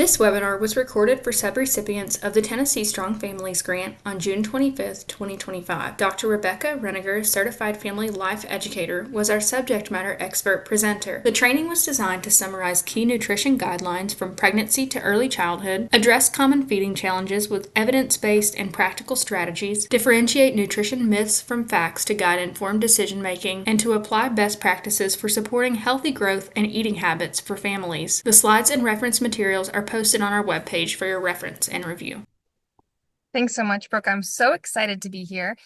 This webinar was recorded for subrecipients of the Tennessee Strong Families Grant on June 25, 2025. Dr. Rebecca Renegar, Certified Family Life Educator, was our subject matter expert presenter. The training was designed to summarize key nutrition guidelines from pregnancy to early childhood, address common feeding challenges with evidence-based and practical strategies, differentiate nutrition myths from facts to guide informed decision-making, and to apply best practices for supporting healthy growth and eating habits for families. The slides and reference materials are posted on our webpage for your reference and review. Thanks so much, Brooke. I'm so excited to be here.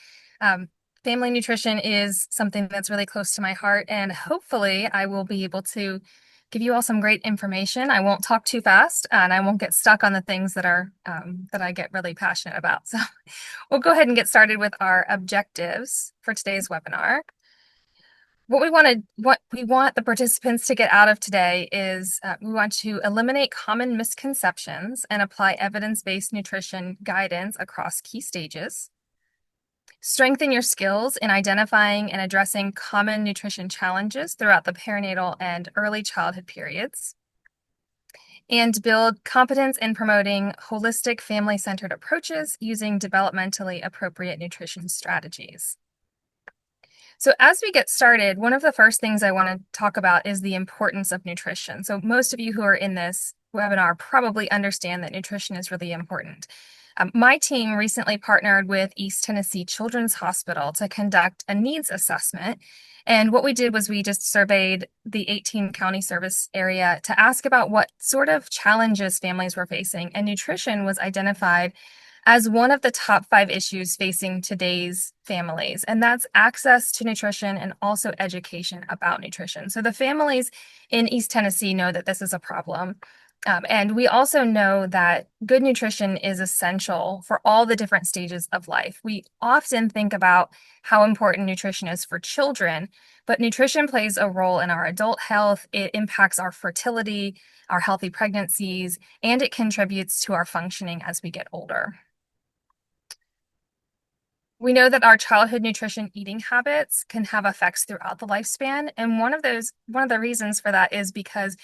Family nutrition is something that's really close to my heart, and hopefully I will be able to give you all some great information. I won't talk too fast, and I won't get stuck on the things that are that I get really passionate about. So we'll go ahead and get started with our objectives for today's webinar. What we want the participants to get out of today is we want to eliminate common misconceptions and apply evidence-based nutrition guidance across key stages. Strengthen your skills in identifying and addressing common nutrition challenges throughout the perinatal and early childhood periods. And build competence in promoting holistic family-centered approaches using developmentally appropriate nutrition strategies. So as we get started, one of the first things I want to talk about is the importance of nutrition. So most of you who are in this webinar probably understand that nutrition is really important. My team recently partnered with East Tennessee Children's Hospital to conduct a needs assessment. And what we did was we just surveyed the 18 county service area to ask about what sort of challenges families were facing. And nutrition was identified as one of the top 5 issues facing today's families, and that's access to nutrition and also education about nutrition. So the families in East Tennessee know that this is a problem. And we also know that good nutrition is essential for all the different stages of life. We often think about how important nutrition is for children, but nutrition plays a role in our adult health. It impacts our fertility, our healthy pregnancies, and it contributes to our functioning as we get older. We know that our childhood nutrition eating habits can have effects throughout the lifespan. And one of the reasons for that is because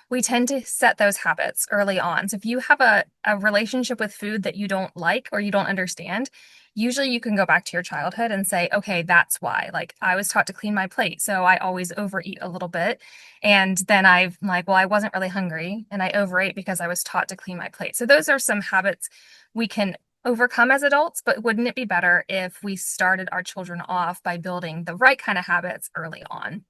we tend to set those habits early on. So if you have a relationship with food that you don't like or you don't understand, usually you can go back to your childhood and say, okay, that's why. Like, I was taught to clean my plate, so I always overeat a little bit. And then I'm like, well, I wasn't really hungry and I overate because I was taught to clean my plate. So those are some habits we can overcome as adults, but wouldn't it be better if we started our children off by building the right kind of habits early on?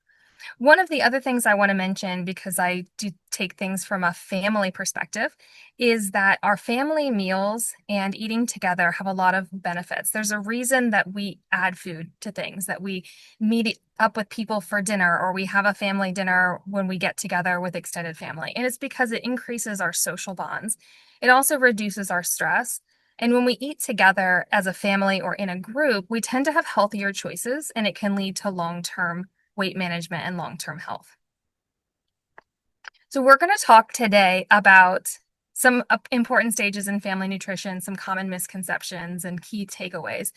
One of the other things I want to mention, because I do take things from a family perspective, is that our family meals and eating together have a lot of benefits. There's a reason that we add food to things, that we meet up with people for dinner, or we have a family dinner when we get together with extended family. And it's because it increases our social bonds. It also reduces our stress. And when we eat together as a family or in a group, we tend to have healthier choices, and it can lead to long-term weight management and long-term health. So we're going to talk today about some important stages in family nutrition, some common misconceptions and key takeaways.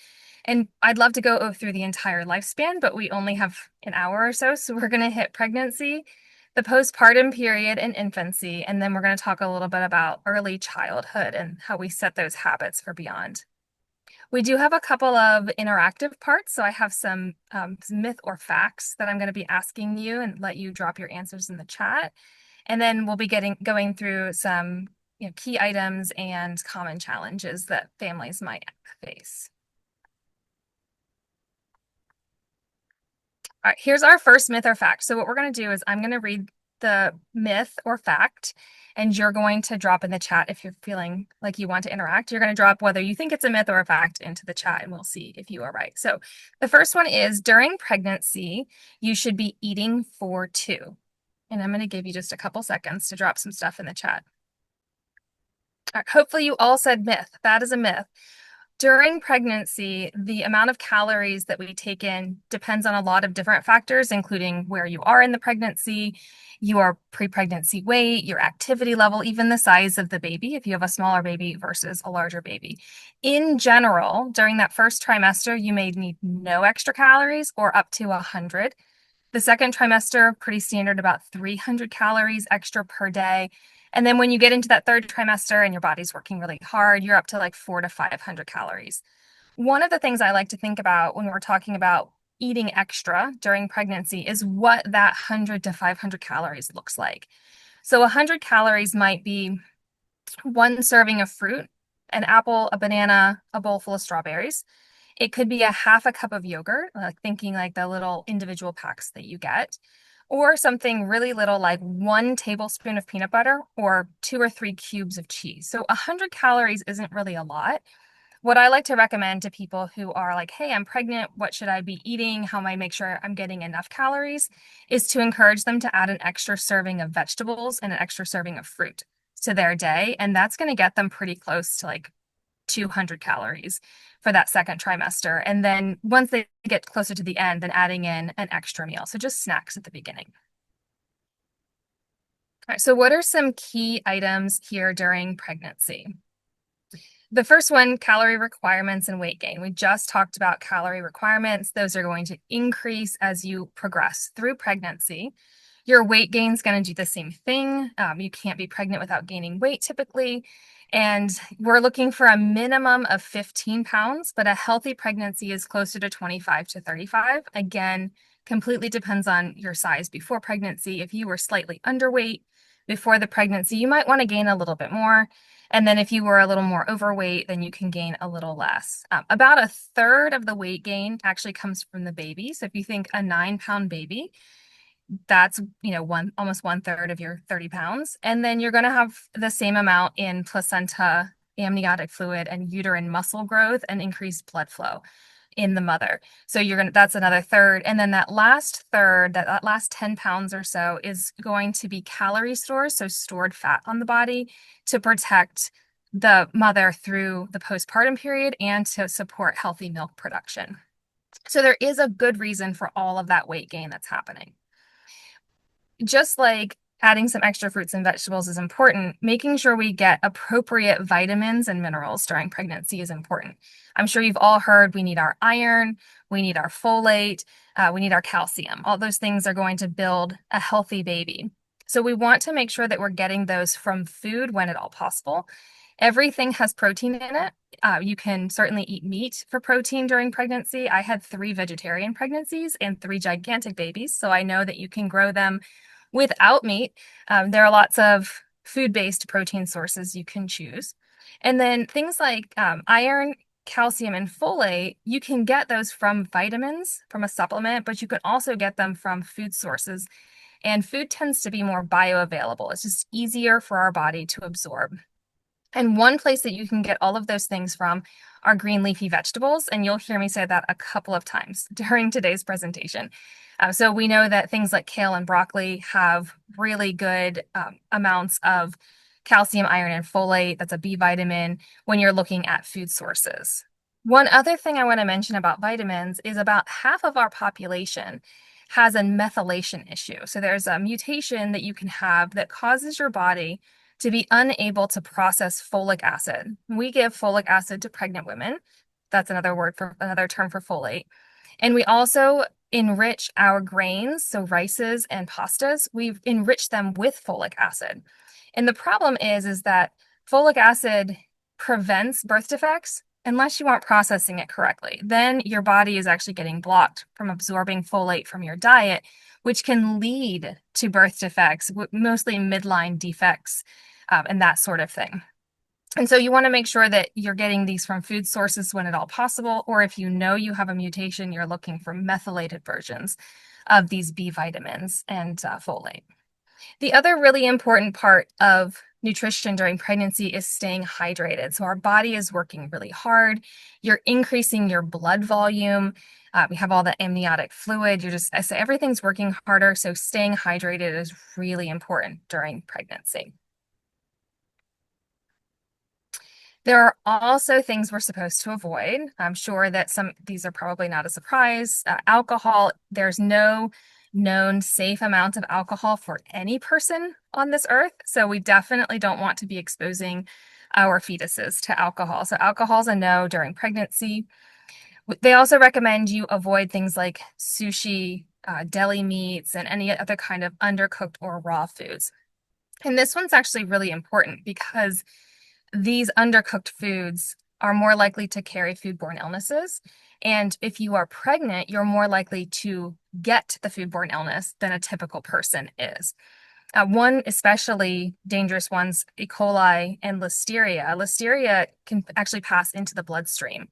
And I'd love to go through the entire lifespan, but we only have an hour or so. So we're going to hit pregnancy, the postpartum period, and infancy. And then we're going to talk a little bit about early childhood and how we set those habits for beyond. We do have a couple of interactive parts. So I have some myth or facts that I'm going to be asking you and let you drop your answers in the chat. And then we'll be going through some key items and common challenges that families might face. All right, here's our first myth or fact. So what we're going to do is I'm going to read the myth or fact, and you're going to drop in the chat if you're feeling like you want to interact. You're going to drop whether you think it's a myth or a fact into the chat, and we'll see if you are right. So the first one is, during pregnancy, you should be eating for 2. And I'm going to give you just a couple seconds to drop some stuff in the chat. All right, hopefully you all said myth. That is a myth. During pregnancy, the amount of calories that we take in depends on a lot of different factors, including where you are in the pregnancy, your pre-pregnancy weight, your activity level, even the size of the baby, if you have a smaller baby versus a larger baby. In general, during that first trimester, you may need no extra calories or up to 100. The second trimester, pretty standard, about 300 calories extra per day. And then when you get into that third trimester and your body's working really hard, you're up to like 400 to 500 calories. One of the things I like to think about when we're talking about eating extra during pregnancy is what that 100 to 500 calories looks like. So 100 calories might be one serving of fruit, an apple, a banana, a bowl full of strawberries. It could be a half a cup of yogurt, like thinking like the little individual packs that you get, or something really little like 1 tablespoon of peanut butter or 2 or 3 cubes of cheese. So 100 calories isn't really a lot. What I like to recommend to people who are like, hey, I'm pregnant, what should I be eating? How am I make sure I'm getting enough calories? Is to encourage them to add an extra serving of vegetables and an extra serving of fruit to their day. And that's going to get them pretty close to like 200 calories for that second trimester. And then once they get closer to the end, then adding in an extra meal. So just snacks at the beginning. All right, so what are some key items here during pregnancy? The first one, calorie requirements and weight gain. We just talked about calorie requirements. Those are going to increase as you progress through pregnancy. Your weight gain is going to do the same thing. You can't be pregnant without gaining weight typically. And we're looking for a minimum of 15 pounds, but a healthy pregnancy is closer to 25 to 35. Again, completely depends on your size before pregnancy. If you were slightly underweight before the pregnancy, you might want to gain a little bit more. And then if you were a little more overweight, then you can gain a little less. About a third of the weight gain actually comes from the baby. So if you think a 9-pound baby, that's, almost 1/3 of your 30 pounds. And then you're going to have the same amount in placenta, amniotic fluid, and uterine muscle growth and increased blood flow in the mother. So that's another third. And then that last third, that last 10 pounds or so is going to be calorie stores, so stored fat on the body to protect the mother through the postpartum period and to support healthy milk production. So there is a good reason for all of that weight gain that's happening. Just like adding some extra fruits and vegetables is important, making sure we get appropriate vitamins and minerals during pregnancy is important. I'm sure you've all heard we need our iron, we need our folate, we need our calcium. All those things are going to build a healthy baby. So we want to make sure that we're getting those from food when at all possible. Everything has protein in it. You can certainly eat meat for protein during pregnancy. I had 3 vegetarian pregnancies and 3 gigantic babies, so I know that you can grow them without meat. There are lots of food-based protein sources you can choose. And then things like iron, calcium, and folate, you can get those from vitamins, from a supplement, but you can also get them from food sources. And food tends to be more bioavailable. It's just easier for our body to absorb. And one place that you can get all of those things from are green leafy vegetables. And you'll hear me say that a couple of times during today's presentation. So we know that things like kale and broccoli have really good amounts of calcium, iron, and folate. That's a B vitamin when you're looking at food sources. One other thing I want to mention about vitamins is about half of our population has a methylation issue. So there's a mutation that you can have that causes your body to be unable to process folic acid. We give folic acid to pregnant women. That's another term for folate. And we also enrich our grains, so rices and pastas, we've enriched them with folic acid. And the problem is that folic acid prevents birth defects unless you aren't processing it correctly. Then your body is actually getting blocked from absorbing folate from your diet, which can lead to birth defects, mostly midline defects, and that sort of thing. And so you want to make sure that you're getting these from food sources when at all possible, or if you know you have a mutation, you're looking for methylated versions of these B vitamins and folate. The other really important part of nutrition during pregnancy is staying hydrated. So our body is working really hard. You're increasing your blood volume. We have all the amniotic fluid. So everything's working harder. So staying hydrated is really important during pregnancy. There are also things we're supposed to avoid. I'm sure that these are probably not a surprise. Alcohol, there's no known safe amount of alcohol for any person on this earth. So we definitely don't want to be exposing our fetuses to alcohol. So alcohol's a no during pregnancy. They also recommend you avoid things like sushi, deli meats, and any other kind of undercooked or raw foods. And this one's actually really important because these undercooked foods are more likely to carry foodborne illnesses. And if you are pregnant, you're more likely to get the foodborne illness than a typical person is. One especially dangerous one's E. coli and Listeria. Listeria can actually pass into the bloodstream.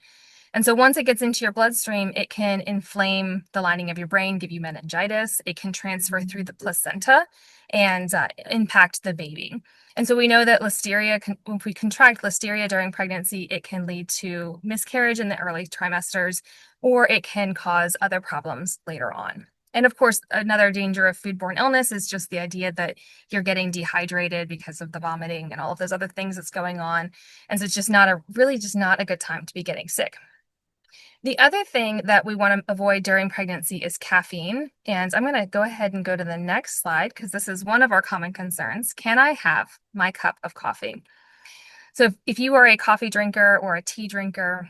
And so once it gets into your bloodstream, it can inflame the lining of your brain, give you meningitis. It can transfer through the placenta and impact the baby. And so we know that if we contract listeria during pregnancy, it can lead to miscarriage in the early trimesters, or it can cause other problems later on. And of course, another danger of foodborne illness is just the idea that you're getting dehydrated because of the vomiting and all of those other things that's going on. And so it's just not a good time to be getting sick. The other thing that we want to avoid during pregnancy is caffeine. And I'm going to go ahead and go to the next slide because this is one of our common concerns. Can I have my cup of coffee? So if you are a coffee drinker or a tea drinker,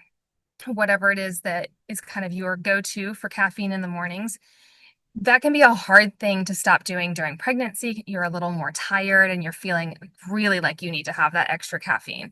whatever it is that is kind of your go-to for caffeine in the mornings, that can be a hard thing to stop doing during pregnancy. You're a little more tired and you're feeling really like you need to have that extra caffeine.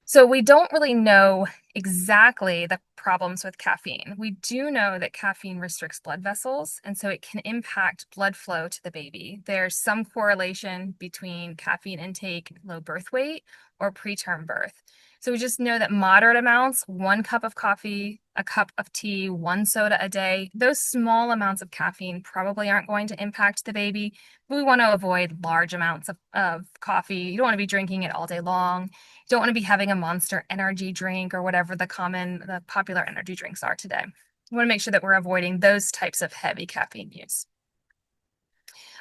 So we don't really know exactly the problems with caffeine. We do know that caffeine restricts blood vessels, and so it can impact blood flow to the baby. There's some correlation between caffeine intake, low birth weight, or preterm birth. So we just know that moderate amounts, 1 cup of coffee, a cup of tea, 1 soda a day, those small amounts of caffeine probably aren't going to impact the baby. But we want to avoid large amounts of coffee. You don't want to be drinking it all day long. You don't want to be having a Monster energy drink or whatever the popular energy drinks are today. We want to make sure that we're avoiding those types of heavy caffeine use.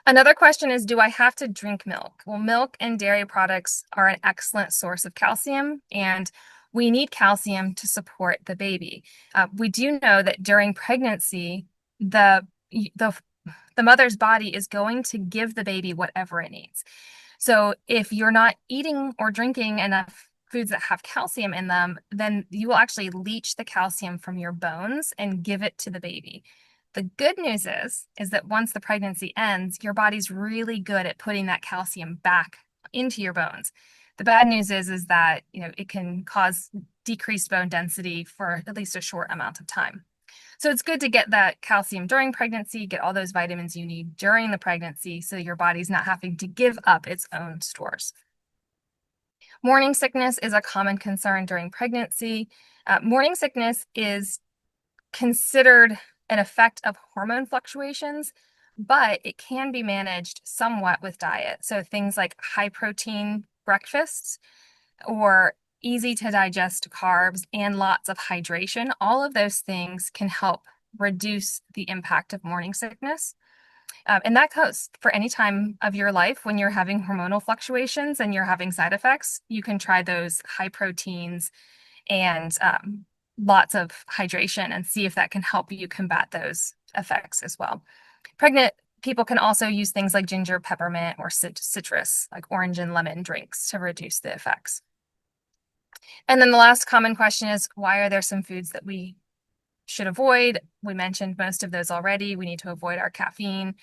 Another question is, do I have to drink milk? Well, milk and dairy products are an excellent source of calcium, and we need calcium to support the baby. We do know that during pregnancy, the mother's body is going to give the baby whatever it needs. So if you're not eating or drinking enough foods that have calcium in them, then you will actually leach the calcium from your bones and give it to the baby. The good news is that once the pregnancy ends, your body's really good at putting that calcium back into your bones. The bad news is that, it can cause decreased bone density for at least a short amount of time. So it's good to get that calcium during pregnancy, get all those vitamins you need during the pregnancy so your body's not having to give up its own stores. Morning sickness is a common concern during pregnancy. Morning sickness is considered an effect of hormone fluctuations, but it can be managed somewhat with diet. So things like high protein breakfasts or easy to digest carbs and lots of hydration, all of those things can help reduce the impact of morning sickness. And that goes for any time of your life when you're having hormonal fluctuations and you're having side effects. You can try those high proteins and lots of hydration and see if that can help you combat those effects as well. Pregnant people can also use things like ginger, peppermint, or citrus, like orange and lemon drinks to reduce the effects. And then the last common question is, why are there some foods that we should avoid? We mentioned most of those already. We need to avoid our caffeine,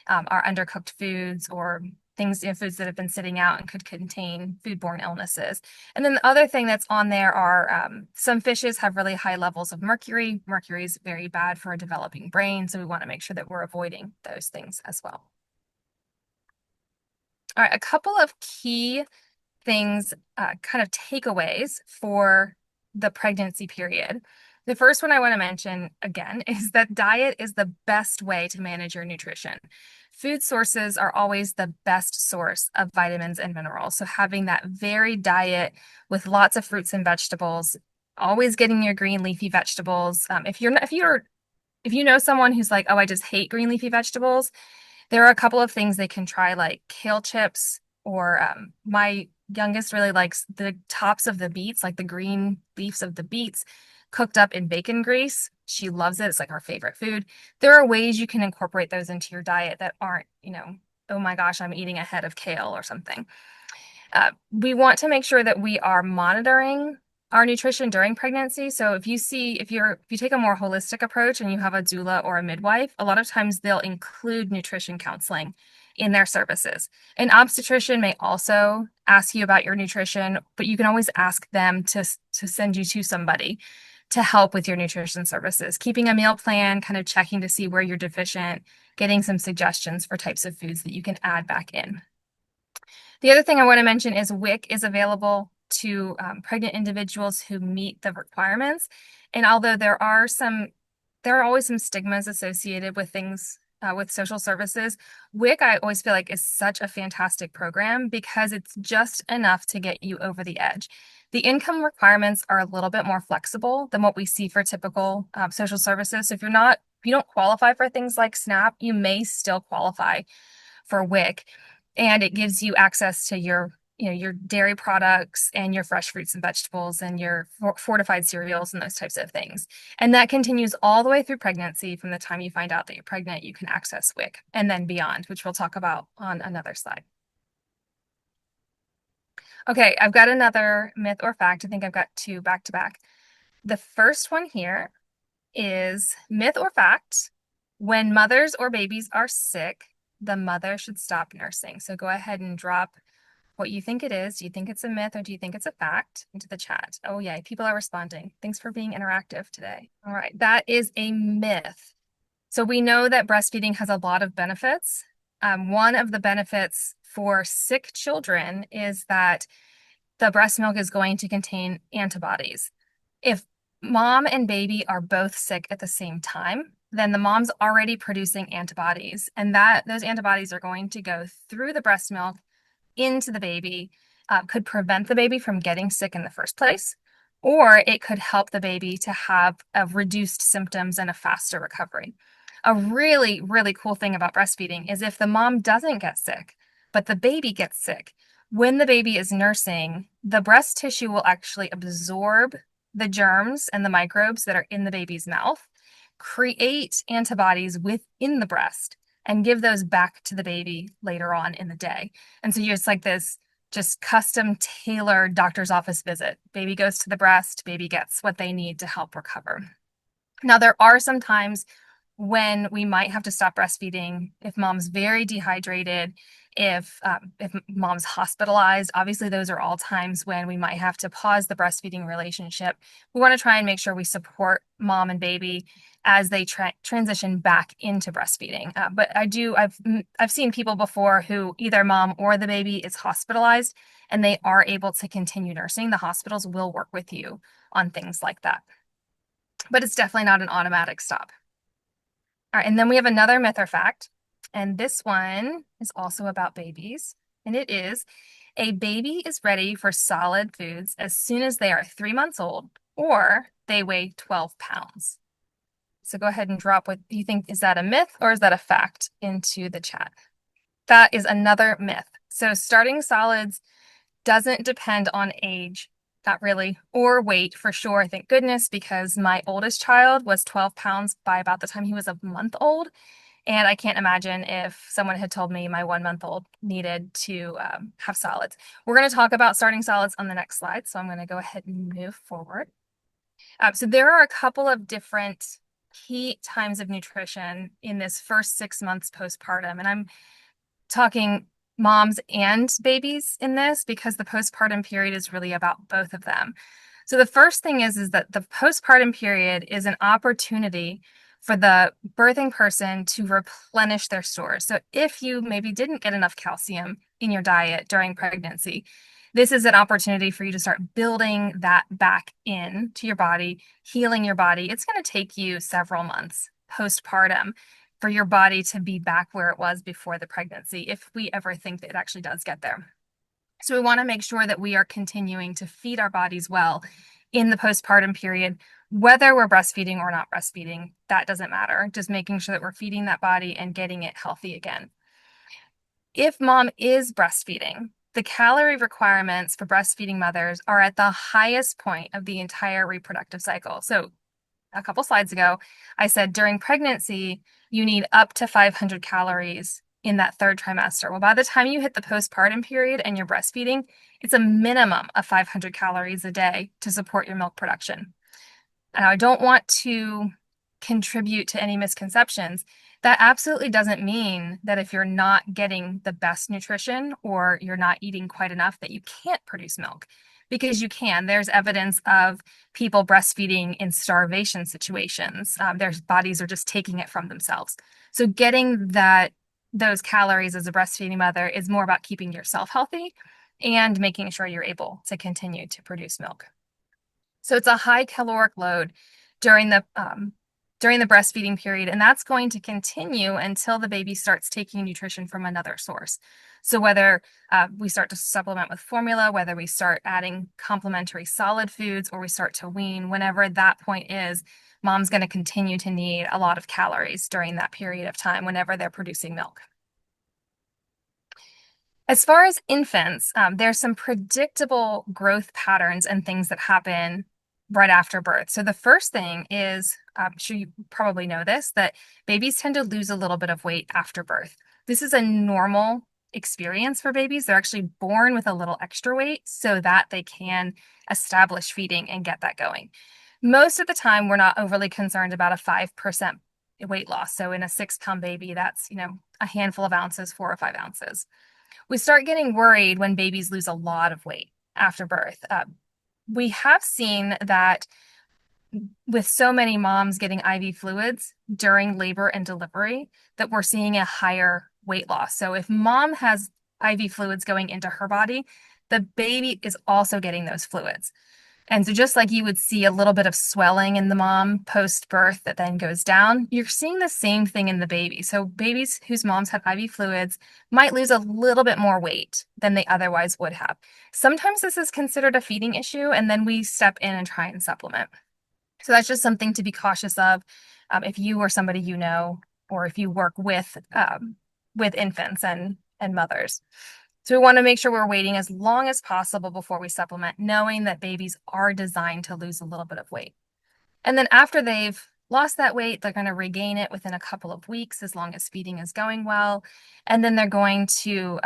our undercooked foods, or things, foods that have been sitting out and could contain foodborne illnesses. And then the other thing that's on there are some fishes have really high levels of mercury. Mercury is very bad for a developing brain, so we want to make sure that we're avoiding those things as well. All right, a couple of key things, kind of takeaways for the pregnancy period. The first one I want to mention again is that diet is the best way to manage your nutrition. Food sources are always the best source of vitamins and minerals. So having that varied diet with lots of fruits and vegetables, always getting your green leafy vegetables. If you know someone who's like, oh, I just hate green leafy vegetables, there are a couple of things they can try, like kale chips, or my youngest really likes the tops of the beets, like the green leaves of the beets, cooked up in bacon grease. She loves it. It's like her favorite food. There are ways you can incorporate those into your diet that aren't, oh my gosh, I'm eating a head of kale or something. We want to make sure that we are monitoring our nutrition during pregnancy. So if you take a more holistic approach and you have a doula or a midwife, a lot of times they'll include nutrition counseling in their services. An obstetrician may also ask you about your nutrition, but you can always ask them to send you to somebody to help with your nutrition services, keeping a meal plan, kind of checking to see where you're deficient, getting some suggestions for types of foods that you can add back in. The other thing I want to mention is WIC is available to pregnant individuals who meet the requirements. And although there are always some stigmas associated with things with social services, WIC I always feel like is such a fantastic program because it's just enough to get you over the edge. The income requirements are a little bit more flexible than what we see for typical social services. So if you don't qualify for things like SNAP, you may still qualify for WIC, and it gives you access to your dairy products and your fresh fruits and vegetables and your fortified cereals and those types of things. And that continues all the way through pregnancy. From the time you find out that you're pregnant, you can access WIC and then beyond, which we'll talk about on another slide. Okay, I've got another myth or fact. I think I've got two back to back. The first one here is myth or fact. When mothers or babies are sick, the mother should stop nursing. So go ahead and drop what you think it is. Do you think it's a myth or do you think it's a fact into the chat? Oh, yeah, people are responding. Thanks for being interactive today. All right, that is a myth. So we know that breastfeeding has a lot of benefits. One of the benefits for sick children is that the breast milk is going to contain antibodies. If mom and baby are both sick at the same time, then the mom's already producing antibodies, and those antibodies are going to go through the breast milk into the baby, could prevent the baby from getting sick in the first place, or it could help the baby to have a reduced symptoms and a faster recovery. A really, really cool thing about breastfeeding is if the mom doesn't get sick, but the baby gets sick, when the baby is nursing, the breast tissue will actually absorb the germs and the microbes that are in the baby's mouth, create antibodies within the breast, and give those back to the baby later on in the day. And so it's like this just custom tailored doctor's office visit. Baby goes to the breast, baby gets what they need to help recover. Now, there are some times when we might have to stop breastfeeding if mom's very dehydrated, if mom's hospitalized. Obviously, those are all times when we might have to pause the breastfeeding relationship. We want to try and make sure we support mom and baby as they transition back into breastfeeding. But I've seen people before who either mom or the baby is hospitalized and they are able to continue nursing. The hospitals will work with you on things like that. But it's definitely not an automatic stop. All right, and then we have another myth or fact, and this one is also about babies, and it is a baby is ready for solid foods as soon as they are 3 months old or they weigh 12 pounds. So go ahead and drop what you think. Is that a myth or is that a fact into the chat? That is another myth. So starting solids doesn't depend on age, not really, or weight for sure, thank goodness, because my oldest child was 12 pounds by about the time he was a month old. And I can't imagine if someone had told me my 1 month old needed to have solids. We're going to talk about starting solids on the next slide. So I'm going to go ahead and move forward. So there are a couple of different key times of nutrition in this first 6 months postpartum. And I'm talking moms and babies in this because the postpartum period is really about both of them. So the first thing is that the postpartum period is an opportunity for the birthing person to replenish their stores. So if you maybe didn't get enough calcium in your diet during pregnancy, this is an opportunity for you to start building that back in to your body, healing your body. It's going to take you several months postpartum for your body to be back where it was before the pregnancy, if we ever think that it actually does get there. So we want to make sure that we are continuing to feed our bodies well in the postpartum period, whether we're breastfeeding or not breastfeeding, that doesn't matter. Just making sure that we're feeding that body and getting it healthy again. If mom is breastfeeding, the calorie requirements for breastfeeding mothers are at the highest point of the entire reproductive cycle. So a couple slides ago, I said during pregnancy, you need up to 500 calories in that third trimester. Well, by the time you hit the postpartum period and you're breastfeeding, it's a minimum of 500 calories a day to support your milk production. Now, I don't want to contribute to any misconceptions. That absolutely doesn't mean that if you're not getting the best nutrition or you're not eating quite enough, that you can't produce milk, because you can. There's evidence of people breastfeeding in starvation situations. Their bodies are just taking it from themselves. So getting those calories as a breastfeeding mother is more about keeping yourself healthy and making sure you're able to continue to produce milk. So it's a high caloric load during the breastfeeding period, and that's going to continue until the baby starts taking nutrition from another source. So whether we start to supplement with formula, whether we start adding complementary solid foods, or we start to wean, whenever that point is, mom's going to continue to need a lot of calories during that period of time whenever they're producing milk. As far as infants, there's some predictable growth patterns and things that happen right after birth. So the first thing is, I'm sure you probably know this, that babies tend to lose a little bit of weight after birth. This is a normal experience for babies. They're actually born with a little extra weight so that they can establish feeding and get that going. Most of the time, we're not overly concerned about a 5% weight loss. So in a 6-pound baby, that's, a handful of ounces, 4 or 5 ounces. We start getting worried when babies lose a lot of weight after birth. We have seen that with so many moms getting IV fluids during labor and delivery, that we're seeing a higher weight loss. So if mom has IV fluids going into her body, the baby is also getting those fluids. And so just like you would see a little bit of swelling in the mom post-birth that then goes down, you're seeing the same thing in the baby. So babies whose moms have IV fluids might lose a little bit more weight than they otherwise would have. Sometimes this is considered a feeding issue, and then we step in and try and supplement. So that's just something to be cautious of if you or somebody you know, or if you work with infants and mothers. So we want to make sure we're waiting as long as possible before we supplement, knowing that babies are designed to lose a little bit of weight. And then after they've lost that weight, they're going to regain it within a couple of weeks as long as feeding is going well. And then they're going to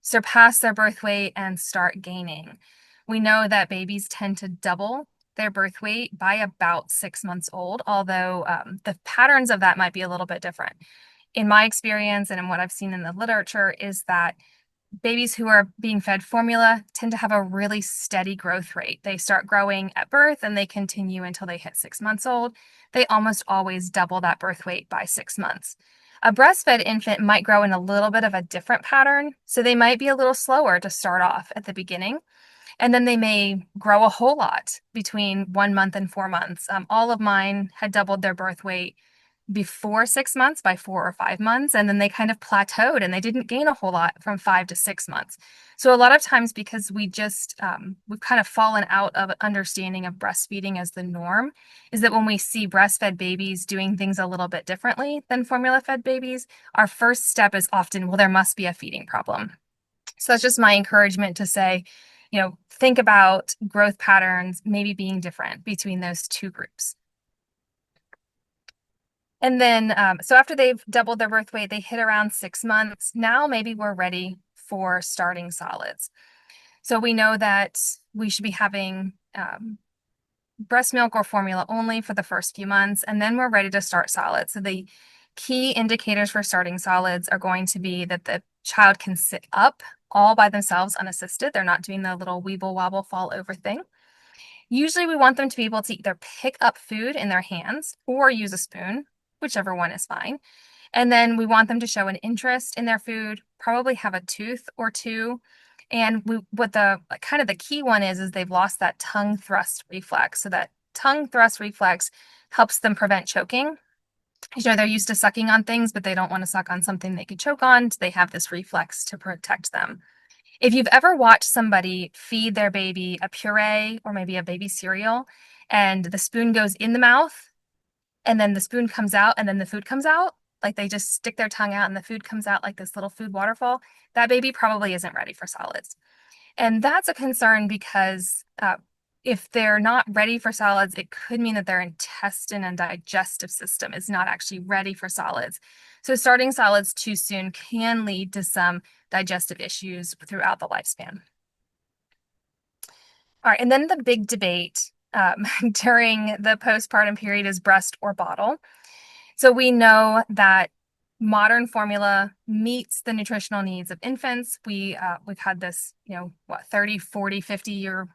surpass their birth weight and start gaining. We know that babies tend to double their birth weight by about 6 months old, although the patterns of that might be a little bit different. In my experience and in what I've seen in the literature is that babies who are being fed formula tend to have a really steady growth rate. They start growing at birth and they continue until they hit 6 months old. They almost always double that birth weight by 6 months. A breastfed infant might grow in a little bit of a different pattern, so they might be a little slower to start off at the beginning. And then they may grow a whole lot between 1 month and 4 months. All of mine had doubled their birth weight before 6 months by 4 or 5 months, and then they kind of plateaued and they didn't gain a whole lot from 5 to 6 months. So a lot of times, because we've kind of fallen out of understanding of breastfeeding as the norm, is that when we see breastfed babies doing things a little bit differently than formula fed babies, our first step is often, well, there must be a feeding problem. So that's just my encouragement to say, think about growth patterns maybe being different between those two groups. And then, so after they've doubled their birth weight, they hit around 6 months. Now maybe we're ready for starting solids. So we know that we should be having breast milk or formula only for the first few months, and then we're ready to start solids. So the key indicators for starting solids are going to be that the child can sit up all by themselves unassisted. They're not doing the little weeble wobble fall over thing. Usually we want them to be able to either pick up food in their hands or use a spoon, whichever one is fine. And then we want them to show an interest in their food, probably have a tooth or two. And what the kind of the key one is they've lost that tongue thrust reflex. So that tongue thrust reflex helps them prevent choking. They're used to sucking on things, but they don't want to suck on something they could choke on. So they have this reflex to protect them. If you've ever watched somebody feed their baby a puree or maybe a baby cereal, and the spoon goes in the mouth, and then the spoon comes out, and then the food comes out, like they just stick their tongue out and the food comes out like this little food waterfall, that baby probably isn't ready for solids. And that's a concern because if they're not ready for solids, it could mean that their intestine and digestive system is not actually ready for solids. So starting solids too soon can lead to some digestive issues throughout the lifespan. All right, and then the big debate during the postpartum period is breast or bottle. So we know that modern formula meets the nutritional needs of infants. We've had this, 30, 40, 50-year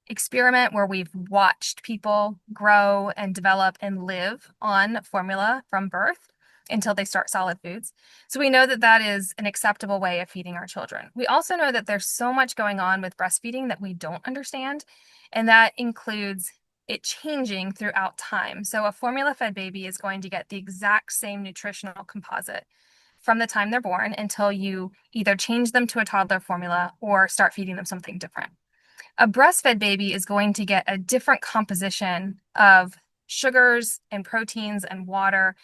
experiment where we've watched people grow and develop and live on formula from birth until they start solid foods. So we know that that is an acceptable way of feeding our children. We also know that there's so much going on with breastfeeding that we don't understand, and that includes it changing throughout time. So a formula fed baby is going to get the exact same nutritional composite from the time they're born until you either change them to a toddler formula or start feeding them something different. A breastfed baby is going to get a different composition of sugars and proteins and water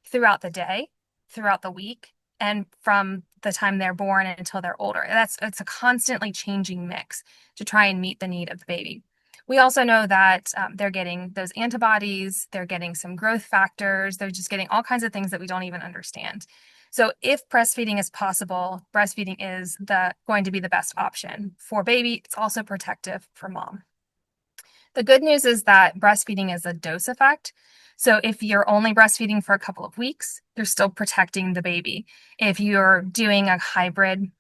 throughout the day, throughout the week, and from the time they're born until they're older. It's a constantly changing mix to try and meet the need of the baby. We also know that they're getting those antibodies, they're getting some growth factors, they're just getting all kinds of things that we don't even understand. So if breastfeeding is possible, breastfeeding is going to be the best option for baby. It's also protective for mom. The good news is that breastfeeding is a dose effect. So if you're only breastfeeding for a couple of weeks, you're still protecting the baby. If you're doing a hybrid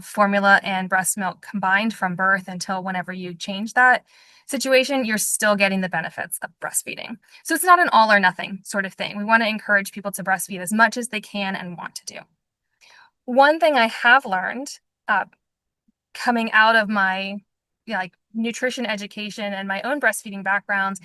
formula and breast milk combined from birth until whenever you change that situation, you're still getting the benefits of breastfeeding. So it's not an all or nothing sort of thing. We want to encourage people to breastfeed as much as they can and want to do. One thing I have learned uh, coming out of my nutrition education and my own breastfeeding background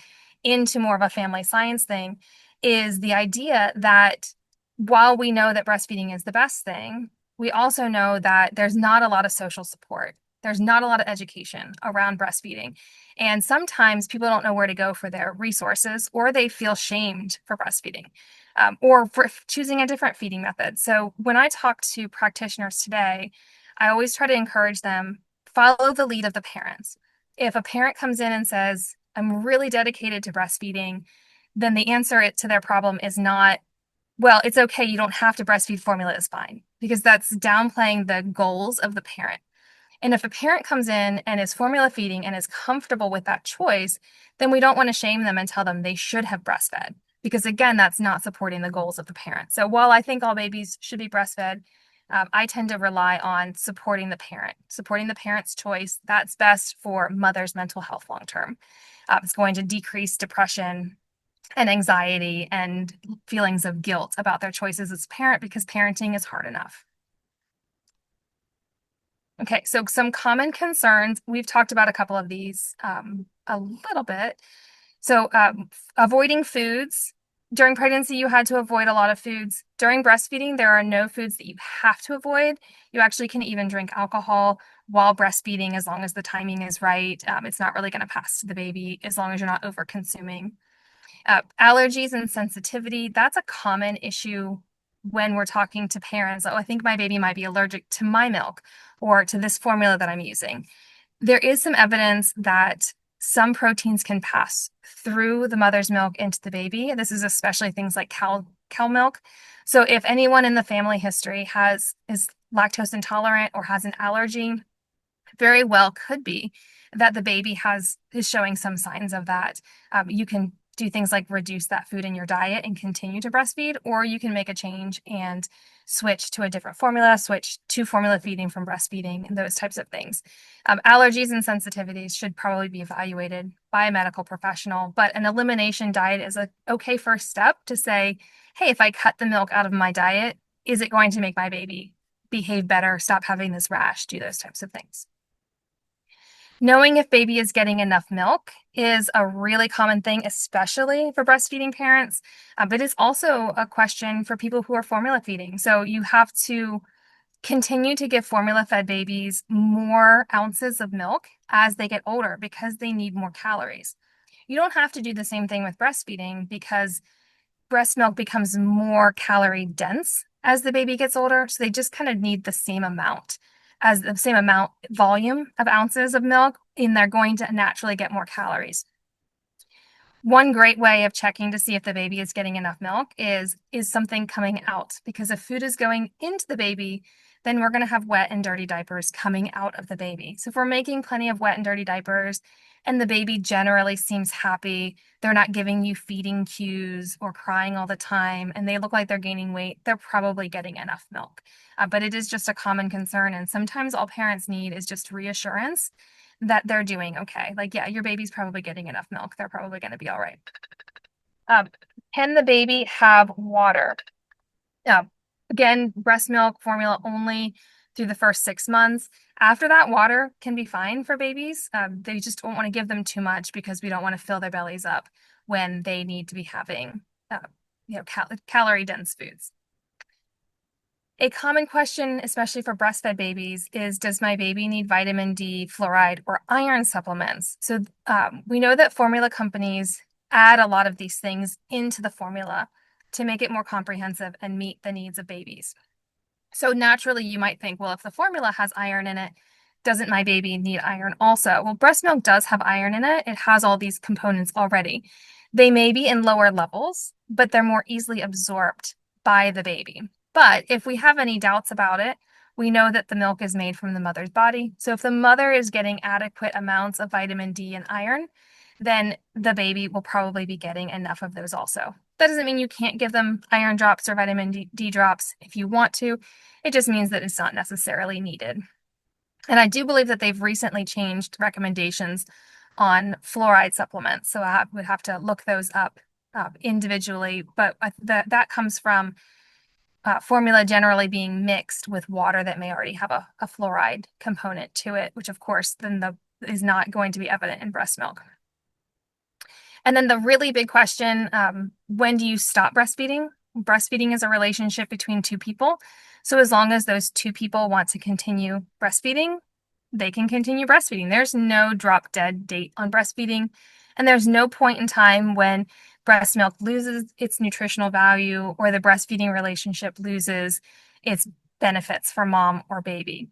into more of a family science thing is the idea that while we know that breastfeeding is the best thing, we also know that there's not a lot of social support. There's not a lot of education around breastfeeding. And sometimes people don't know where to go for their resources, or they feel shamed for breastfeeding, or for choosing a different feeding method. So when I talk to practitioners today, I always try to encourage them, follow the lead of the parents. If a parent comes in and says, I'm really dedicated to breastfeeding, then the answer to their problem is not, well, it's okay, you don't have to breastfeed, formula is fine, because that's downplaying the goals of the parent. And if a parent comes in and is formula feeding and is comfortable with that choice, then we don't want to shame them and tell them they should have breastfed, because again, that's not supporting the goals of the parent. So while I think all babies should be breastfed, I tend to rely on supporting the parent's choice. That's best for mother's mental health long term. It's going to decrease depression and anxiety and feelings of guilt about their choices as a parent, because parenting is hard enough. Okay, so some common concerns. We've talked about a couple of these a little bit. So avoiding foods. During pregnancy, you had to avoid a lot of foods. During breastfeeding, there are no foods that you have to avoid. You actually can even drink alcohol while breastfeeding as long as the timing is right. It's not really going to pass to the baby as long as you're not over consuming. Allergies and sensitivity, that's a common issue when we're talking to parents. Oh, I think my baby might be allergic to my milk or to this formula that I'm using. There is some evidence that some proteins can pass through the mother's milk into the baby. This is especially things like cow milk. So if anyone in the family history is lactose intolerant or has an allergy, very well could be that the baby is showing some signs of that. You can do things like reduce that food in your diet and continue to breastfeed, or you can make a change and switch to a different formula, switch to formula feeding from breastfeeding, and those types of things. Allergies and sensitivities should probably be evaluated by a medical professional, but an elimination diet is a okay first step to say, hey, if I cut the milk out of my diet, is it going to make my baby behave better, stop having this rash, do those types of things? Knowing if baby is getting enough milk is a really common thing, especially for breastfeeding parents, but it's also a question for people who are formula feeding. So you have to continue to give formula fed babies more ounces of milk as they get older because they need more calories. You don't have to do the same thing with breastfeeding, because breast milk becomes more calorie dense as the baby gets older. So they just kind of need the same amount volume of ounces of milk and they're going to naturally get more calories. One great way of checking to see if the baby is getting enough milk is something coming out, because if food is going into the baby, then we're going to have wet and dirty diapers coming out of the baby. So if we're making plenty of wet and dirty diapers and the baby generally seems happy, they're not giving you feeding cues or crying all the time, and they look like they're gaining weight, they're probably getting enough milk. But it is just a common concern, and sometimes all parents need is just reassurance that they're doing okay. Like, yeah, your baby's probably getting enough milk. They're probably going to be all right. Um, can the baby have water? Uh, Again, breast milk formula only through the first 6 months. After that, water can be fine for babies. They just don't want to give them too much because we don't want to fill their bellies up when they need to be having, calorie dense foods. A common question, especially for breastfed babies, is does my baby need vitamin D, fluoride, or iron supplements? So we know that formula companies add a lot of these things into the formula to make it more comprehensive and meet the needs of babies. So naturally, you might think, well, if the formula has iron in it, doesn't my baby need iron also? Well, breast milk does have iron in it. It has all these components already. They may be in lower levels, but they're more easily absorbed by the baby. But if we have any doubts about it, we know that the milk is made from the mother's body. So if the mother is getting adequate amounts of vitamin D and iron, then the baby will probably be getting enough of those also. That doesn't mean you can't give them iron drops or vitamin D drops if you want to. It just means that it's not necessarily needed. And I do believe that they've recently changed recommendations on fluoride supplements. So I would have to look those up individually, but that comes from formula generally being mixed with water that may already have a fluoride component to it, which of course then is not going to be evident in breast milk. And then the really big question, when do you stop breastfeeding? Breastfeeding is a relationship between two people. So as long as those two people want to continue breastfeeding, they can continue breastfeeding. There's no drop dead date on breastfeeding. And there's no point in time when breast milk loses its nutritional value or the breastfeeding relationship loses its benefits for mom or baby.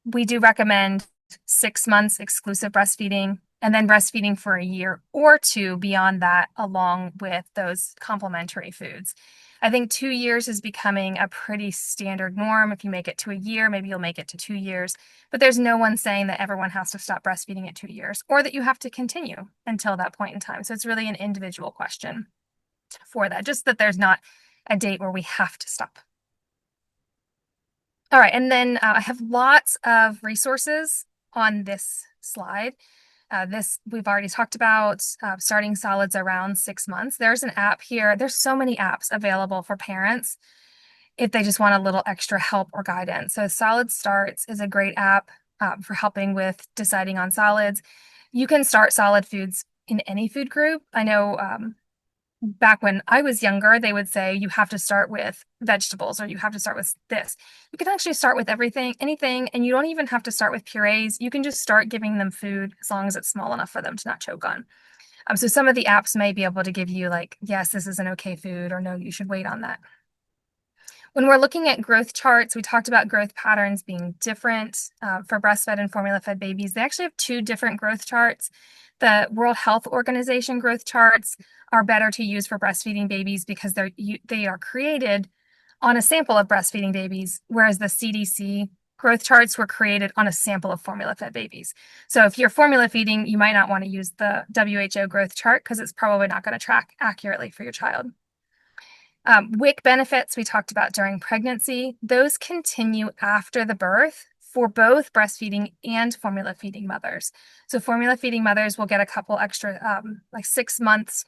We do recommend 6 months exclusive breastfeeding, and then breastfeeding for a year or two beyond that, along with those complementary foods. I think 2 years is becoming a pretty standard norm. If you make it to a year, maybe you'll make it to 2 years. But there's no one saying that everyone has to stop breastfeeding at 2 years or that you have to continue until that point in time. So it's really an individual question for that, just that there's not a date where we have to stop. All right, and then I have lots of resources on this slide. This we've already talked about, starting solids around 6 months. There's an app here. There's so many apps available for parents if they just want a little extra help or guidance. So Solid Starts is a great app for helping with deciding on solids. You can start solid foods in any food group. I know back when I was younger, they would say you have to start with vegetables or you have to start with this. You can actually start with everything, anything, and you don't even have to start with purees. You can just start giving them food as long as it's small enough for them to not choke on. So some of the apps may be able to give you like, yes, this is an okay food, or no, you should wait on that. When we're looking at growth charts, we talked about growth patterns being different for breastfed and formula-fed babies. They actually have two different growth charts. The World Health Organization growth charts are better to use for breastfeeding babies because they are created on a sample of breastfeeding babies, whereas the CDC growth charts were created on a sample of formula-fed babies. So if you're formula feeding, you might not want to use the WHO growth chart because it's probably not going to track accurately for your child. WIC benefits we talked about during pregnancy, those continue after the birth for both breastfeeding and formula feeding mothers. So formula feeding mothers will get a couple extra, like 6 months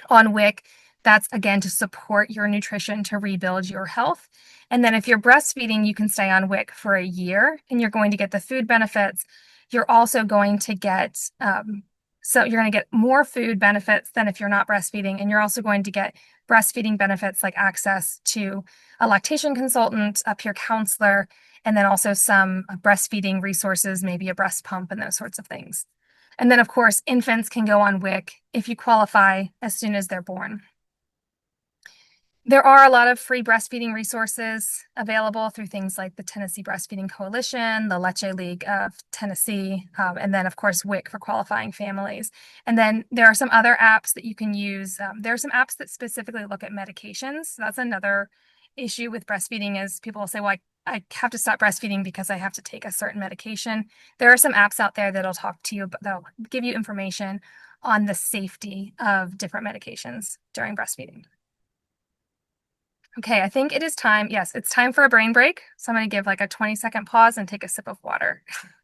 on WIC. That's again to support your nutrition, to rebuild your health. And then if you're breastfeeding, you can stay on WIC for a year and you're going to get the food benefits. You're also going to get, so you're going to get more food benefits than if you're not breastfeeding. And you're also going to get breastfeeding benefits like access to a lactation consultant, a peer counselor, and then also some breastfeeding resources, maybe a breast pump and those sorts of things. And then, of course, infants can go on WIC if you qualify as soon as they're born. There are a lot of free breastfeeding resources available through things like the Tennessee Breastfeeding Coalition, the Leche League of Tennessee, and then, of course, WIC for qualifying families. And then there are some other apps that you can use. There are some apps that specifically look at medications. That's another issue with breastfeeding is people will say, well, I have to stop breastfeeding because I have to take a certain medication. There are some apps out there that'll talk to you, but they'll give you information on the safety of different medications during breastfeeding. Okay, I think it is time. Yes, it's time for a brain break. So I'm going to give like a 20-second pause and take a sip of water.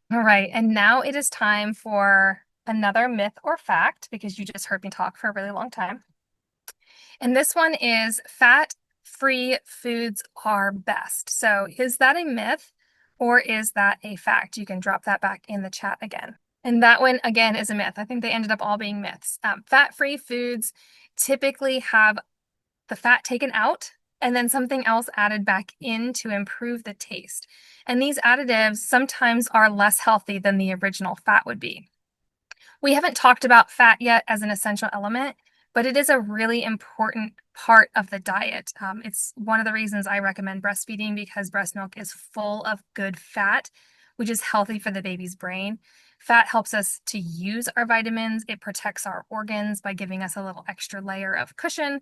All right, and now it is time for another myth or fact because you just heard me talk for a really long time. And this one is fat-free foods are best. So is that a myth or is that a fact? You can drop that back in the chat again. And that one, again, is a myth. I think they ended up all being myths. Fat-free foods typically have the fat taken out and then something else added back in to improve the taste. And these additives sometimes are less healthy than the original fat would be. We haven't talked about fat yet as an essential element, but it is a really important part of the diet. It's one of the reasons I recommend breastfeeding because breast milk is full of good fat, which is healthy for the baby's brain. Fat helps us to use our vitamins. It protects our organs by giving us a little extra layer of cushion,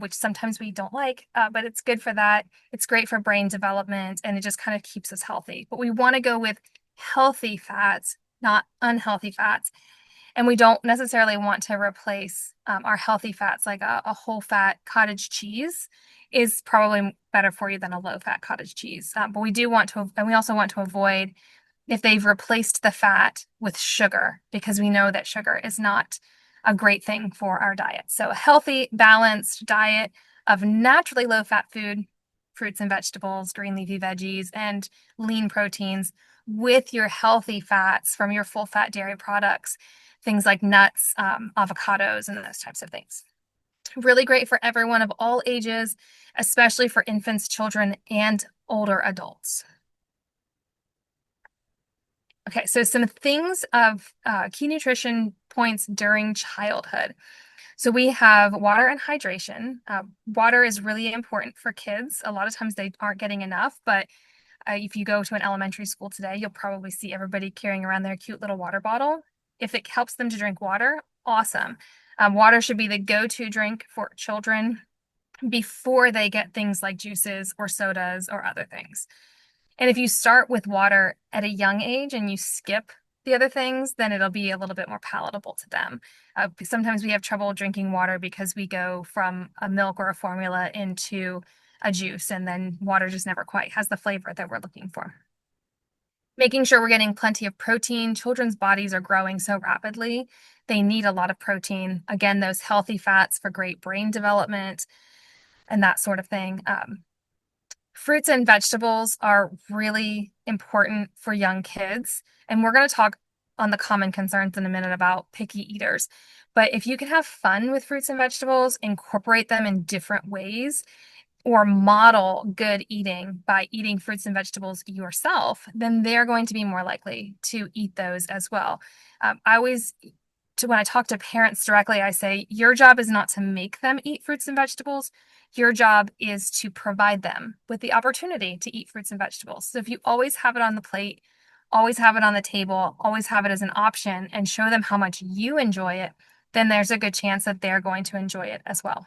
which sometimes we don't like, but it's good for that. It's great for brain development, and it just kind of keeps us healthy. But we want to go with healthy fats, not unhealthy fats. And we don't necessarily want to replace our healthy fats, like a whole fat cottage cheese is probably better for you than a low fat cottage cheese. But we do want to, and we also want to avoid if they've replaced the fat with sugar, because we know that sugar is not a great thing for our diet. So a healthy, balanced diet of naturally low fat food, fruits and vegetables, green leafy veggies, and lean proteins with your healthy fats from your full fat dairy products, things like nuts, avocados, and those types of things. Really great for everyone of all ages, especially for infants, children, and older adults. Okay, so some things of key nutrition points during childhood. So we have water and hydration. Water is really important for kids. A lot of times they aren't getting enough, but if you go to an elementary school today, you'll probably see everybody carrying around their cute little water bottle. If it helps them to drink water, awesome. Water should be the go-to drink for children before they get things like juices or sodas or other things. And if you start with water at a young age and you skip the other things, then it'll be a little bit more palatable to them. Sometimes we have trouble drinking water because we go from a milk or a formula into a juice, and then water just never quite has the flavor that we're looking for. Making sure we're getting plenty of protein. Children's bodies are growing so rapidly. They need a lot of protein. Again, those healthy fats for great brain development and that sort of thing. Fruits and vegetables are really important for young kids. And we're going to talk on the common concerns in a minute about picky eaters. But if you can have fun with fruits and vegetables, incorporate them in different ways, or model good eating by eating fruits and vegetables yourself, then they're going to be more likely to eat those as well. When I talk to parents directly, I say, your job is not to make them eat fruits and vegetables. Your job is to provide them with the opportunity to eat fruits and vegetables. So if you always have it on the plate, always have it on the table, always have it as an option, and show them how much you enjoy it, then there's a good chance that they're going to enjoy it as well.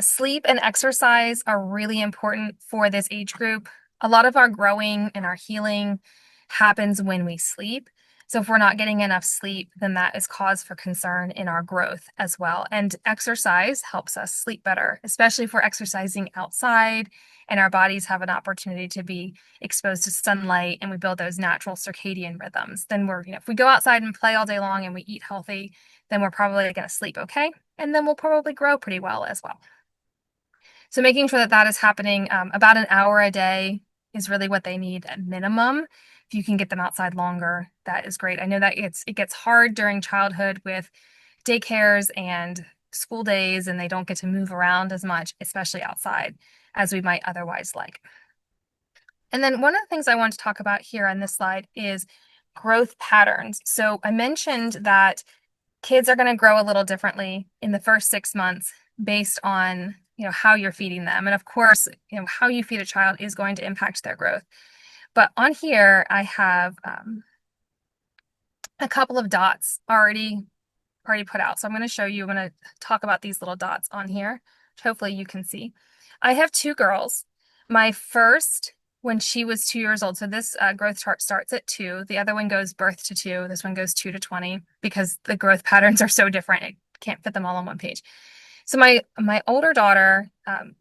Sleep and exercise are really important for this age group. A lot of our growing and our healing happens when we sleep. So if we're not getting enough sleep, then that is cause for concern in our growth as well. And exercise helps us sleep better, especially if we're exercising outside and our bodies have an opportunity to be exposed to sunlight and we build those natural circadian rhythms. Then if we go outside and play all day long and we eat healthy, then we're probably going to sleep okay. And then we'll probably grow pretty well as well. So making sure that that is happening about an hour a day is really what they need at minimum. If you can get them outside longer, that is great. I know that it gets hard during childhood with daycares and school days, and they don't get to move around as much, especially outside, as we might otherwise like. And then one of the things I want to talk about here on this slide is growth patterns. So I mentioned that kids are going to grow a little differently in the first 6 months based on how you're feeding them. And of course, how you feed a child is going to impact their growth. But on here, I have a couple of dots already put out. So I'm going to show you, I'm going to talk about these little dots on here, which hopefully you can see. I have two girls. My first, when she was 2 years old, so this growth chart starts at 2. The other one goes birth to 2. This one goes 2 to 20 because the growth patterns are so different. It can't fit them all on one page. So my older daughter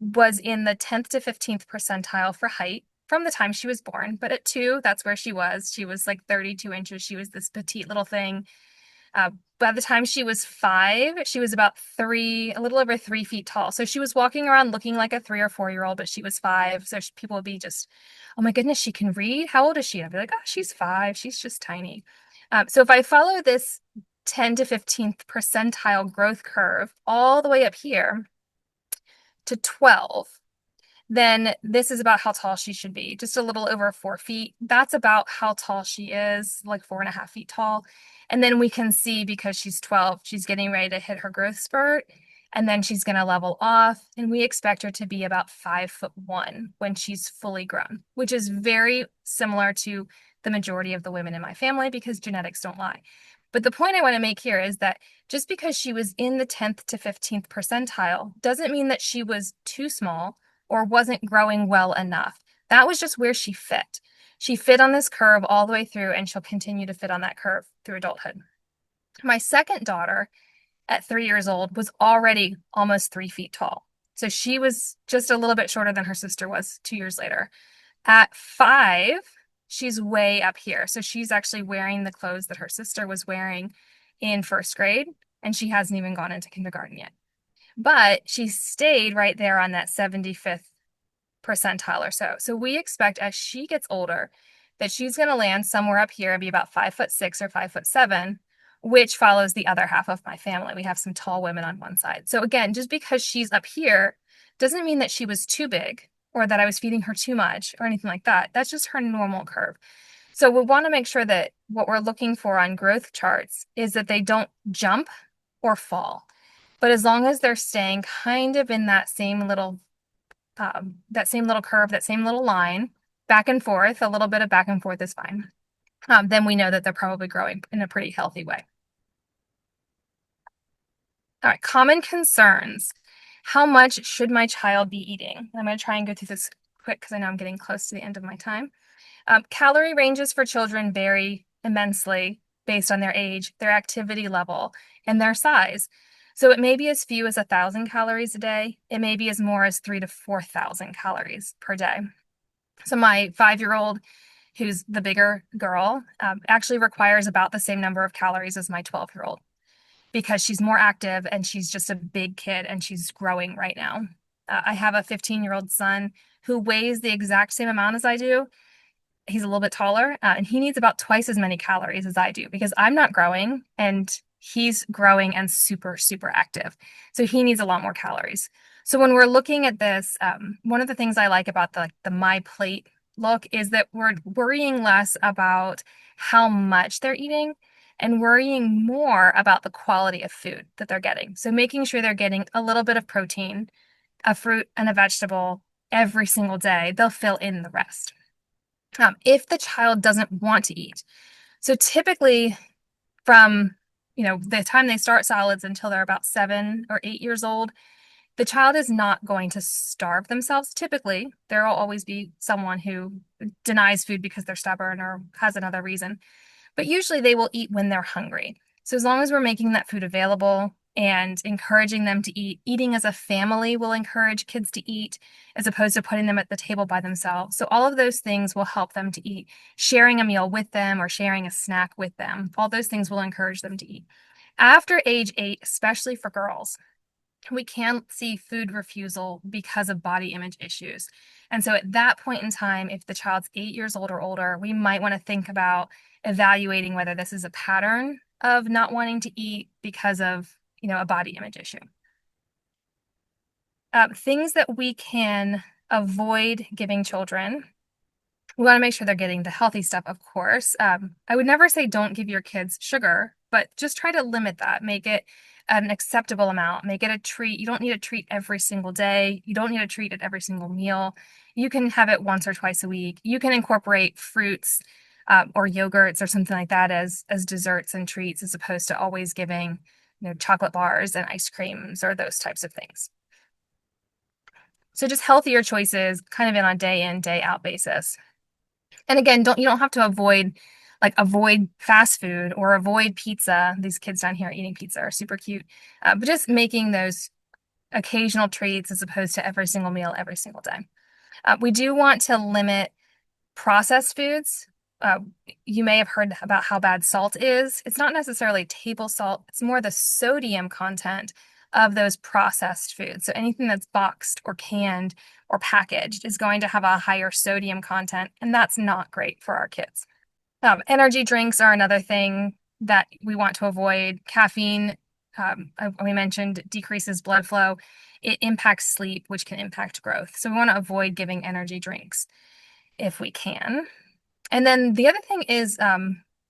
was in the 10th to 15th percentile for height from the time she was born. But at 2, that's where she was. She was like 32 inches. She was this petite little thing. By the time she was 5, she was about a little over 3 feet tall. So she was walking around looking like a 3 or 4 year old, but she was 5. So people would be just, oh my goodness, she can read. How old is she? And I'd be like, oh, she's 5. She's just tiny. So if I follow this 10 to 15th percentile growth curve all the way up here to 12, then this is about how tall she should be, just a little over 4 feet. That's about how tall she is, like 4.5 feet tall. And then we can see because she's 12, she's getting ready to hit her growth spurt, and then she's going to level off. And we expect her to be about 5'1" when she's fully grown, which is very similar to the majority of the women in my family because genetics don't lie. But the point I want to make here is that just because she was in the 10th to 15th percentile doesn't mean that she was too small or wasn't growing well enough. That was just where she fit. She fit on this curve all the way through, and she'll continue to fit on that curve through adulthood. My second daughter, at 3 years old, was already almost 3 feet tall. So she was just a little bit shorter than her sister was 2 years later. At 5, she's way up here. So she's actually wearing the clothes that her sister was wearing in first grade, and she hasn't even gone into kindergarten yet. But she stayed right there on that 75th percentile or so. So we expect as she gets older that she's going to land somewhere up here and be about 5'6" or 5'7", which follows the other half of my family. We have some tall women on one side. So again, just because she's up here doesn't mean that she was too big or that I was feeding her too much or anything like that. That's just her normal curve. So we want to make sure that what we're looking for on growth charts is that they don't jump or fall. But as long as they're staying kind of in that same little curve, that same little line, back and forth, a little bit of back and forth is fine. Then we know that they're probably growing in a pretty healthy way. All right, common concerns. How much should my child be eating? I'm going to try and go through this quick because I know I'm getting close to the end of my time. Calorie ranges for children vary immensely based on their age, their activity level, and their size. So it may be as few as 1,000 calories a day. It may be as more as 3,000 to 4,000 calories per day. So my 5-year-old, who's the bigger girl, actually requires about the same number of calories as my 12-year-old because she's more active and she's just a big kid and she's growing right now. I have a 15-year-old son who weighs the exact same amount as I do. He's a little bit taller, and he needs about twice as many calories as I do because I'm not growing and he's growing and super, super active. So he needs a lot more calories. So when we're looking at this, one of the things I like about the My Plate look is that we're worrying less about how much they're eating and worrying more about the quality of food that they're getting. So making sure they're getting a little bit of protein, a fruit, and a vegetable every single day, they'll fill in the rest. If the child doesn't want to eat. So typically from the time they start solids until they're about 7 or 8 years old, the child is not going to starve themselves. Typically, there will always be someone who denies food because they're stubborn or has another reason. But usually they will eat when they're hungry. So as long as we're making that food available and encouraging them to eat, eating as a family will encourage kids to eat as opposed to putting them at the table by themselves. So all of those things will help them to eat. Sharing a meal with them or sharing a snack with them, all those things will encourage them to eat. After age 8, especially for girls, we can see food refusal because of body image issues. And so at that point in time, if the child's 8 years old or older, we might want to think about evaluating whether this is a pattern of not wanting to eat because of a body image issue. Things that we can avoid giving children. We want to make sure they're getting the healthy stuff, of course. I would never say don't give your kids sugar, but just try to limit that. Make it at an acceptable amount. Make it a treat. You don't need a treat every single day. You don't need a treat at every single meal. You can have it once or twice a week. You can incorporate fruits or yogurts or something like that as desserts and treats, as opposed to always giving, chocolate bars and ice creams or those types of things. So just healthier choices, kind of in day in, day out basis. And again, you don't have to avoid fast food or avoid pizza. These kids down here eating pizza are super cute. But just making those occasional treats as opposed to every single meal every single day. We do want to limit processed foods. Uh, you may have heard about how bad salt is. It's not necessarily table salt, it's more the sodium content of those processed foods. So anything that's boxed or canned or packaged is going to have a higher sodium content, and that's not great for our kids. Energy drinks are another thing that we want to avoid. Caffeine, we mentioned, decreases blood flow. It impacts sleep, which can impact growth. So we want to avoid giving energy drinks if we can. And then the other thing is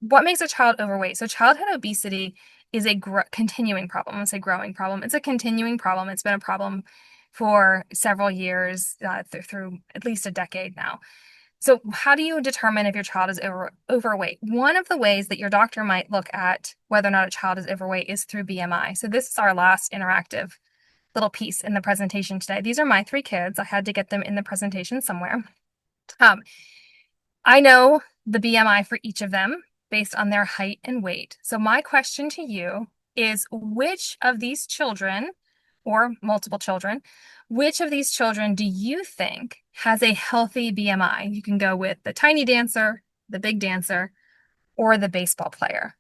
what makes a child overweight? So childhood obesity is a continuing problem. I won't say growing problem. It's a continuing problem. It's been a problem for several years, through at least a decade now. So how do you determine if your child is overweight? One of the ways that your doctor might look at whether or not a child is overweight is through BMI. So this is our last interactive little piece in the presentation today. These are my three kids. I had to get them in the presentation somewhere. I know the BMI for each of them based on their height and weight. So my question to you is, which of these children, or multiple children, which of these children do you think has a healthy BMI? You can go with the tiny dancer, the big dancer, or the baseball player.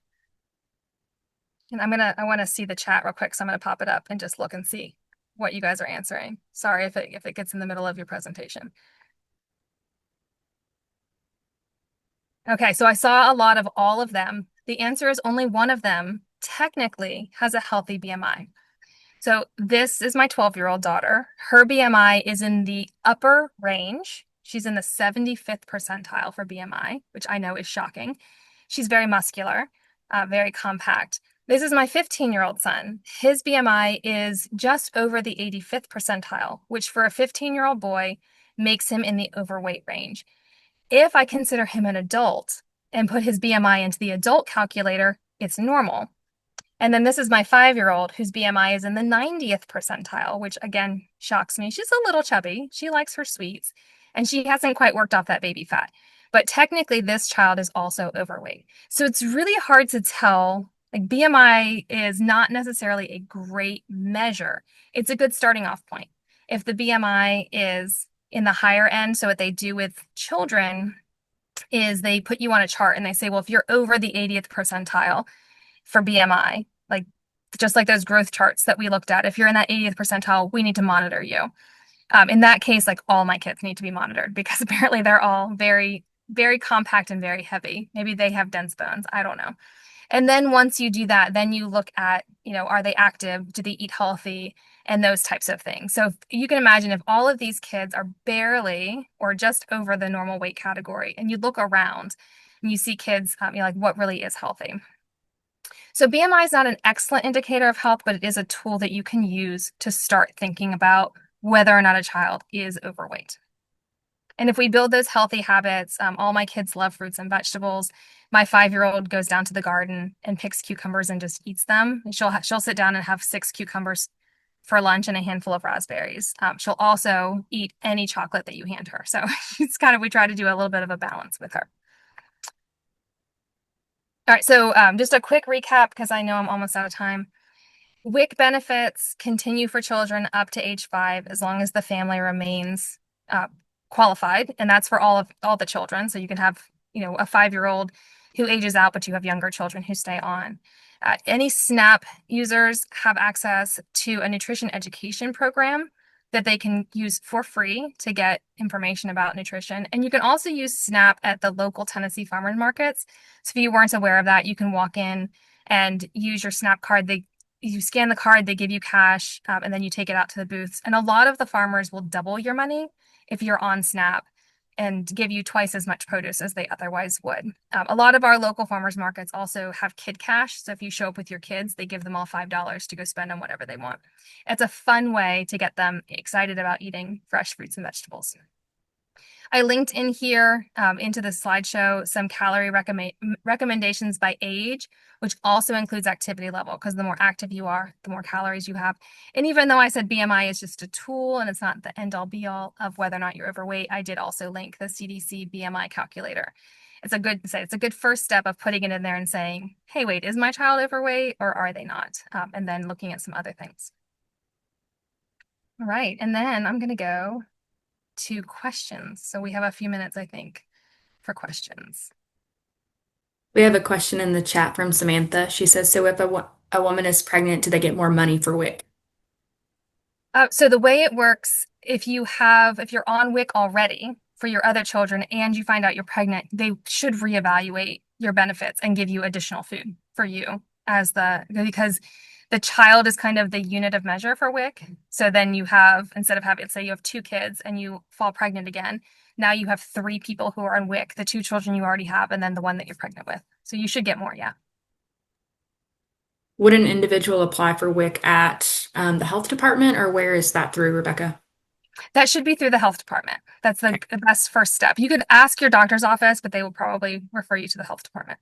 And I want to see the chat real quick, so I'm going to pop it up and just look and see what you guys are answering. Sorry if it gets in the middle of your presentation. Okay, so I saw a lot of all of them. The answer is only one of them technically has a healthy BMI. So this is my 12-year-old daughter. Her BMI is in the upper range. She's in the 75th percentile for BMI, which I know is shocking. She's very muscular, very compact. This is my 15-year-old son. His BMI is just over the 85th percentile, which for a 15-year-old boy makes him in the overweight range. If I consider him an adult and put his BMI into the adult calculator, it's normal. And then this is my 5-year-old whose BMI is in the 90th percentile, which again shocks me. She's a little chubby. She likes her sweets, and she hasn't quite worked off that baby fat. But technically, this child is also overweight. So it's really hard to tell. Like, BMI is not necessarily a great measure. It's a good starting off point. If the BMI is in the higher end, so what they do with children is they put you on a chart and they say, well, if you're over the 80th percentile for BMI, like just like those growth charts that we looked at, if you're in that 80th percentile, we need to monitor you. In that case, like, all my kids need to be monitored because apparently they're all very, very compact and very heavy. Maybe they have dense bones. I don't know. And then once you do that, then you look at, are they active? Do they eat healthy? And those types of things. So you can imagine if all of these kids are barely or just over the normal weight category, and you look around and you see kids, like, what really is healthy. So BMI is not an excellent indicator of health, but it is a tool that you can use to start thinking about whether or not a child is overweight. And if we build those healthy habits, all my kids love fruits and vegetables. My 5-year-old goes down to the garden and picks cucumbers and just eats them. And she'll sit down and have 6 cucumbers for lunch and a handful of raspberries. She'll also eat any chocolate that you hand her. So it's we try to do a little bit of a balance with her. All right, so just a quick recap because I know I'm almost out of time. WIC benefits continue for children up to age 5 as long as the family remains qualified, and that's for all the children. So you can have, a 5-year-old who ages out, but you have younger children who stay on. Any SNAP users have access to a nutrition education program that they can use for free to get information about nutrition. And you can also use SNAP at the local Tennessee farmers markets. So if you weren't aware of that, you can walk in and use your SNAP card. You scan the card, they give you cash, and then you take it out to the booths. And a lot of the farmers will double your money if you're on SNAP. and give you twice as much produce as they otherwise would. A lot of our local farmers markets also have kid cash. So if you show up with your kids, they give them all $5 to go spend on whatever they want. It's a fun way to get them excited about eating fresh fruits and vegetables. I linked in here into the slideshow some calorie recommendations by age, which also includes activity level, because the more active you are, the more calories you have. And even though I said BMI is just a tool and it's not the end all be all of whether or not you're overweight, I did also link the CDC BMI calculator. It's a good first step of putting it in there and saying, hey, wait, is my child overweight or are they not? And then looking at some other things. All right, and then I'm going to go to questions. So we have a few minutes, I think, for questions. We have a question in the chat from Samantha. She says, so if a woman is pregnant, do they get more money for WIC? So the way it works, if you're on WIC already for your other children and you find out you're pregnant, they should reevaluate your benefits and give you additional food for you because the child is kind of the unit of measure for WIC. So then instead of having, say you have two kids and you fall pregnant again, now you have three people who are on WIC, the two children you already have, and then the one that you're pregnant with. So you should get more, yeah. Would an individual apply for WIC at the health department, or where is that through, Rebecca? That should be through the health department. That's the best first step. You could ask your doctor's office, but they will probably refer you to the health department.